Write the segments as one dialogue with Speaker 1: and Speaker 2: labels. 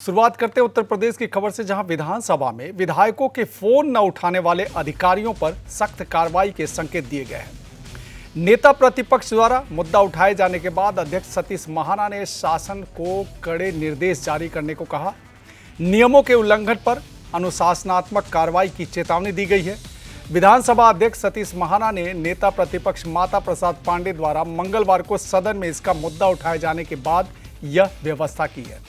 Speaker 1: शुरुआत करते उत्तर प्रदेश की खबर से, जहां विधानसभा में विधायकों के फोन न उठाने वाले अधिकारियों पर सख्त कार्रवाई के संकेत दिए गए हैं। नेता प्रतिपक्ष द्वारा मुद्दा उठाए जाने के बाद अध्यक्ष सतीश महाना ने शासन को कड़े निर्देश जारी करने को कहा। नियमों के उल्लंघन पर अनुशासनात्मक कार्रवाई की चेतावनी दी गई है। विधानसभा अध्यक्ष सतीश महाना ने नेता प्रतिपक्ष माता प्रसाद पांडे द्वारा मंगलवार को सदन में इसका मुद्दा उठाए जाने के बाद यह व्यवस्था की है,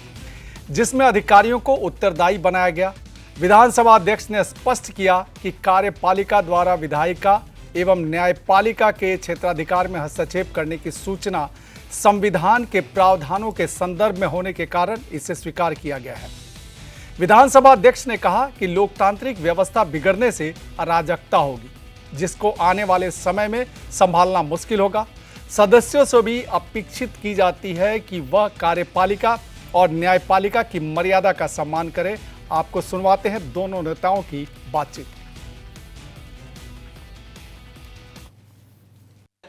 Speaker 1: जिसमें अधिकारियों को उत्तरदायी बनाया गया। विधानसभा अध्यक्ष ने स्पष्ट किया कि कार्यपालिका द्वारा विधायिका एवं न्यायपालिका के क्षेत्राधिकार में हस्तक्षेप करने की सूचना संविधान के प्रावधानों के संदर्भ में होने के कारण इसे स्वीकार किया गया है। विधानसभा अध्यक्ष ने कहा कि लोकतांत्रिक व्यवस्था बिगड़ने से अराजकता होगी, जिसको आने वाले समय में संभालना मुश्किल होगा। सदस्यों से भी अपेक्षित की जाती है कि वह कार्यपालिका और न्यायपालिका की मर्यादा का सम्मान करें। आपको सुनवाते हैं दोनों नेताओं की बातचीत।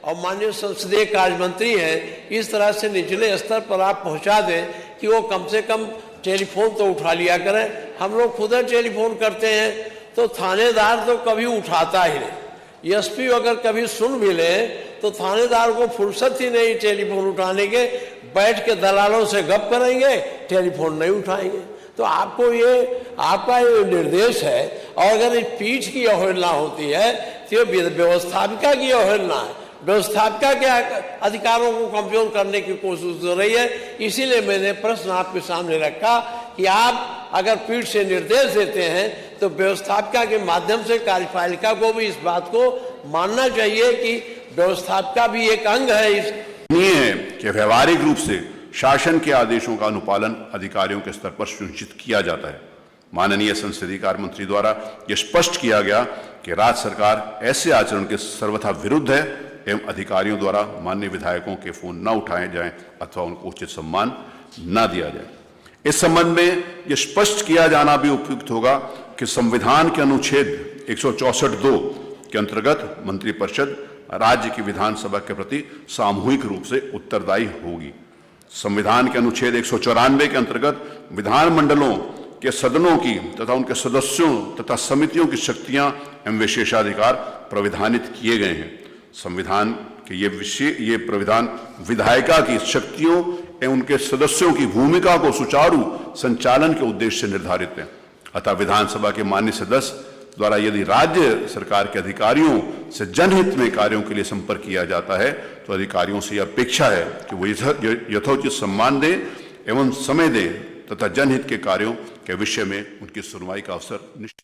Speaker 2: और माननीय संसदीय कार्य मंत्री हैं, इस तरह से निचले स्तर पर आप पहुंचा दें कि वो कम से कम टेलीफोन तो उठा लिया करें। हम लोग खुद टेलीफोन करते हैं तो थानेदार तो कभी उठाता ही नहीं। एसपी अगर कभी सुन भी ले तो थानेदार को फुर्सत ही नहीं टेलीफोन उठाने के, बैठ के दलालों से गप करेंगे, टेलीफोन नहीं उठाएंगे। तो आपको आपका ये निर्देश है, और अगर इस पीठ की अवहेलना होती है तो ये व्यवस्थापिका की अवहेलना है। व्यवस्थापिका के अधिकारों को कमजोर करने की कोशिश हो रही है। इसीलिए मैंने प्रश्न आपके सामने रखा कि आप अगर पीठ से निर्देश देते हैं तो व्यवस्थापिका के माध्यम से कार्यपालिका को भी इस बात को मानना चाहिए कि व्यवस्थापिका भी एक अंग है।
Speaker 3: नहीं है कि व्यवहारिक रूप से शासन के आदेशों का अनुपालन अधिकारियों के स्तर पर सुनिश्चित किया जाता है। माननीय संसदीय कार्य मंत्री द्वारा यह स्पष्ट किया गया कि राज्य सरकार ऐसे आचरण के सर्वथा विरुद्ध है एवं अधिकारियों द्वारा माननीय विधायकों के फोन न उठाए जाएं अथवा उनको उचित सम्मान न दिया जाए। इस संबंध में यह स्पष्ट किया जाना भी उपयुक्त होगा कि संविधान के अनुच्छेद 164(2) के अंतर्गत मंत्रिपरिषद राज्य की विधानसभा के प्रति सामूहिक रूप से उत्तरदायी होगी। संविधान के अनुच्छेद 194 के अंतर्गत विधानमंडलों के सदनों की तथा उनके सदस्यों तथा समितियों की शक्तियां एवं विशेषाधिकार प्राविधानित किए गए हैं। संविधान के ये प्राविधान विधायिका की शक्तियों एवं उनके सदस्यों की भूमिका को सुचारू संचालन के उद्देश्य से निर्धारित है। अतः विधानसभा के माननीय सदस्य द्वारा यदि राज्य सरकार के अधिकारियों से जनहित में कार्यों के लिए संपर्क किया जाता है तो अधिकारियों से यह अपेक्षा है कि वो यथोचित सम्मान दें एवं समय दें तथा जनहित के कार्यों के विषय में उनकी सुनवाई का अवसर निश्चित